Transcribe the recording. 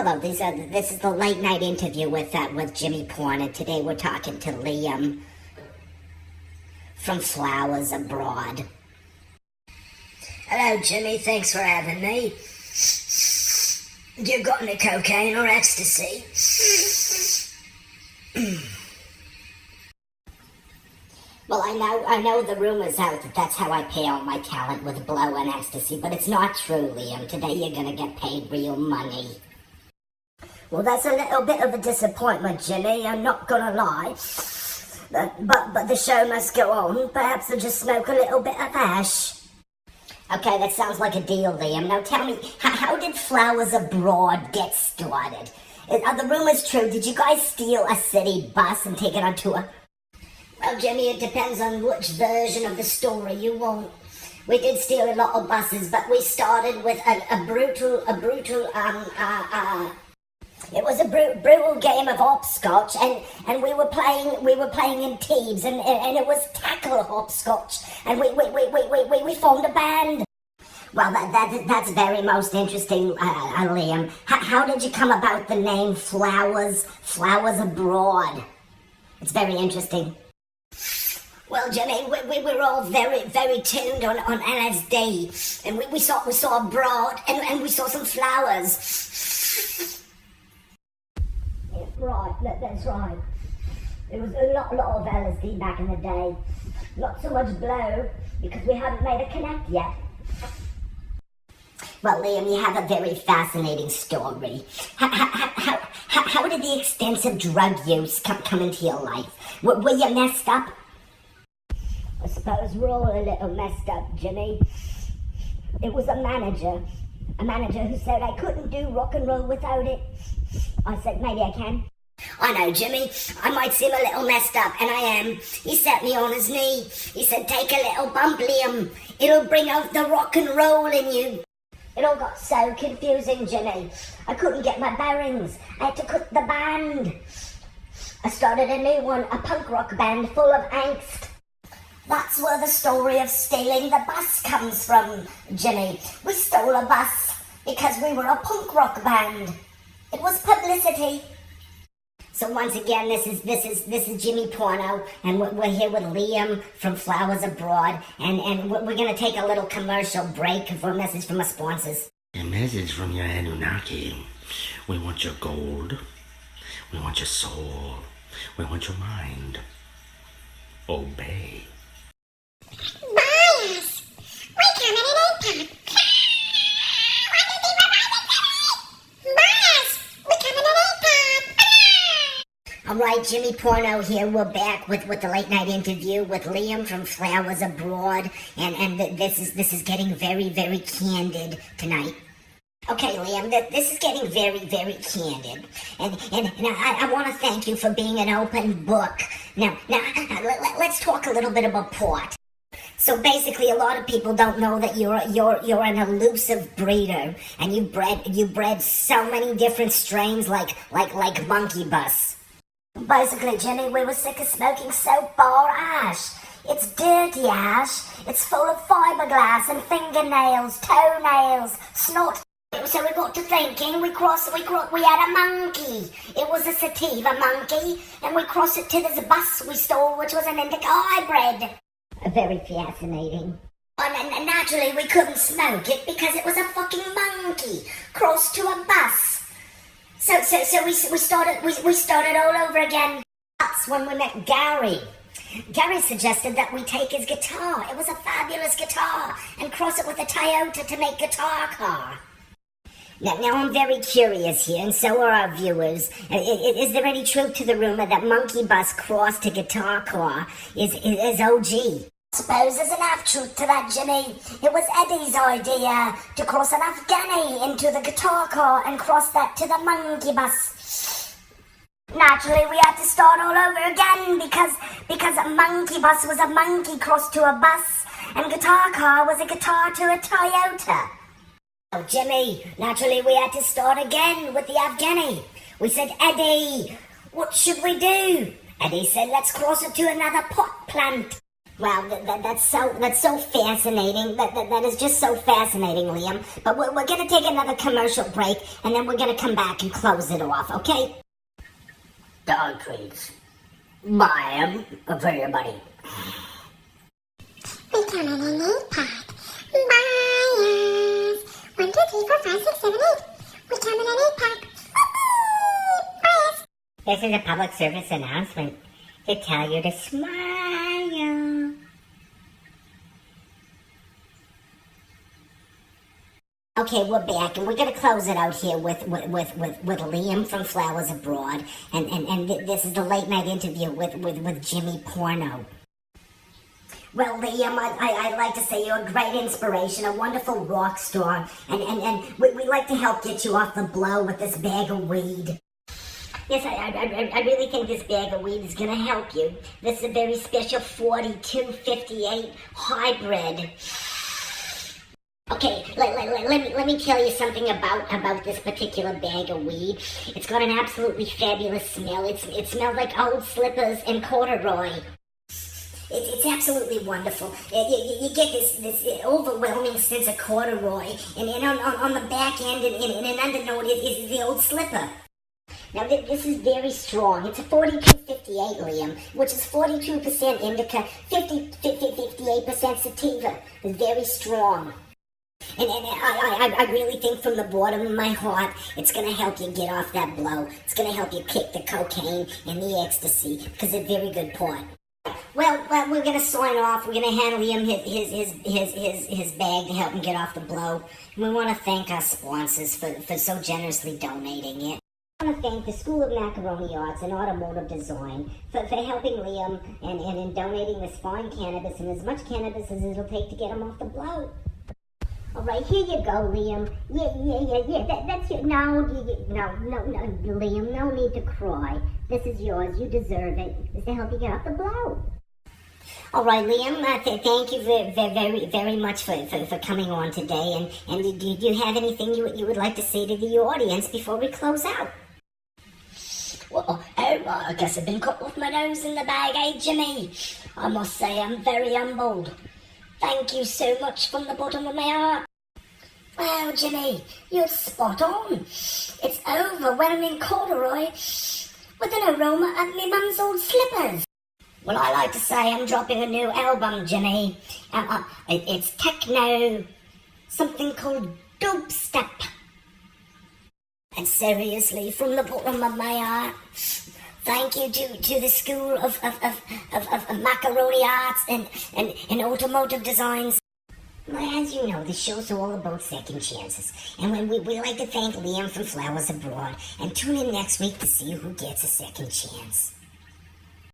Hello, this is the late night interview with Jimmy Porn, and today we're talking to Liam from Flowers Abroad. Hello, Jimmy. Thanks for having me. You got any cocaine or ecstasy? Well, I know the rumor's out that that's how I pay all my talent, with blow and ecstasy, but it's not true, Liam. Today you're gonna get paid real money. Well, that's a little bit of a disappointment, Jimmy. I'm not gonna lie. But the show must go on. Perhaps I'll just smoke a little bit of hash. Okay, that sounds like a deal, Liam. Now tell me, how did Flowers Abroad get started? Are the rumors true? Did you guys steal a city bus and take it on tour? Well, Jimmy, it depends on which version of the story you want. We did steal a lot of buses, but we started with a brutal game of hopscotch, and we were playing in teams, and it was tackle hopscotch, and we formed a band. Well, that's very most interesting, Liam. How did you come about the name Flowers Abroad? It's very interesting. Well, Jimmy, we were all very, very tuned on LSD, and we saw abroad, and we saw some flowers. Right, that's right. There was a lot of LSD back in the day. Not so much blow, because we hadn't made a connect yet. Well, Liam, you have a very fascinating story. How did the extensive drug use come into your life? Were you messed up? I suppose we're all a little messed up, Jimmy. It was a manager who said I couldn't do rock and roll without it. I said, maybe I can. I know, Jimmy. I might seem a little messed up, and I am. He set me on his knee. He said, take a little bump, Liam. It'll bring out the rock and roll in you. It all got so confusing, Jimmy. I couldn't get my bearings. I had to quit the band. I started a new one, a punk rock band full of angst. That's where the story of stealing the bus comes from, Jimmy. We stole a bus because we were a punk rock band. It was publicity. So once again, this is Jimmy Porno, and we're here with Liam from Flowers Abroad, and we're going to take a little commercial break for a message from our sponsors. A message from your Anunnaki. We want your gold. We want your soul. We want your mind. Obey. Bias! We come in an 8-pack. Alright, Jimmy Porno here. We're back with the late night interview with Liam from Flowers Abroad, and this is getting very, very candid tonight. Okay, Liam, this is getting very, very candid, and I want to thank you for being an open book. Now, let's talk a little bit about pot. So basically, a lot of people don't know that you're an elusive breeder, and you bred so many different strains like monkey bus. Basically, Jimmy, we were sick of smoking soap bar ash. It's dirty ash. It's full of fiberglass and fingernails, toenails, snot. So we got to thinking, we had a monkey. It was a sativa monkey, and we crossed it to this bus we stole, which was an indica hybrid. Very fascinating. And naturally, we couldn't smoke it because it was a fucking monkey crossed to a bus. So we started all over again. That's when we met Gary. Gary suggested that we take his guitar. It was a fabulous guitar, and cross it with a Toyota to make Guitar Car. Now I'm very curious here, and so are our viewers. Is there any truth to the rumor that Monkey Bus crossed to Guitar Car is OG? Suppose there's enough truth to that, Jimmy. It was Eddie's idea to cross an Afghani into the Guitar Car and cross that to the Monkey Bus. Naturally, we had to start all over again because a Monkey Bus was a monkey crossed to a bus, and Guitar Car was a guitar to a Toyota. Oh, Jimmy, naturally we had to start again with the Afghani. We said, Eddie, what should we do? Eddie said, let's cross it to another pot plant. Wow, that's so fascinating. That is just so fascinating, Liam. But we're gonna take another commercial break, and then we're gonna come back and close it off, okay? Dog treats. Buy 'em for your money. We come in an 8-pack. Buy us. 1, 2, 3, 4, 5, 6, 7, 8. We come in an 8-pack. Buy us. This is a public service announcement to tell you to smile. Okay, we're back, and we're gonna close it out here with Liam from Flowers Abroad, and this is the late night interview with Jimmy Porno. Well, Liam, I'd like to say you're a great inspiration, a wonderful rock star, and we like to help get you off the blow with this bag of weed. Yes, I really think this bag of weed is gonna help you. This is a very special 4258 hybrid. Okay, let me tell you something about this particular bag of weed. It's got an absolutely fabulous smell. It smells like old slippers and corduroy. It's absolutely wonderful. You get this overwhelming sense of corduroy, and on the back end and an undernote is the old slipper. Now this is very strong. It's a 4258, Liam, which is 42% indica, 58% sativa. It's very strong. And I really think from the bottom of my heart, it's going to help you get off that blow. It's going to help you kick the cocaine and the ecstasy, because they're very good part. Well, we're going to sign off. We're going to hand Liam his bag to help him get off the blow. And we want to thank our sponsors for so generously donating it. I want to thank the School of Macaroni Arts and Automotive Design for helping Liam and in donating this fine cannabis and as much cannabis as it'll take to get him off the blow. All right, here you go, Liam. Yeah. That's your. No, Liam. No need to cry. This is yours. You deserve it. It's to help you get off the blow. All right, Liam. Thank you very much for coming on today. And do you have anything you would like to say to the audience before we close out? Well, I guess I've been caught with my nose in the bag, eh, Jimmy? I must say I'm very humbled. Thank you so much from the bottom of my heart. Well, Jimmy, you're spot on. It's overwhelming corduroy with an aroma of me mum's old slippers. Well, I like to say I'm dropping a new album, Jimmy. It's techno, something called dope step. And seriously, from the bottom of my heart, thank you to the School of Macaroni Arts and Automotive Designs. Well, as you know, the show's all about second chances. And we like to thank Liam from Flowers Abroad. And tune in next week to see who gets a second chance.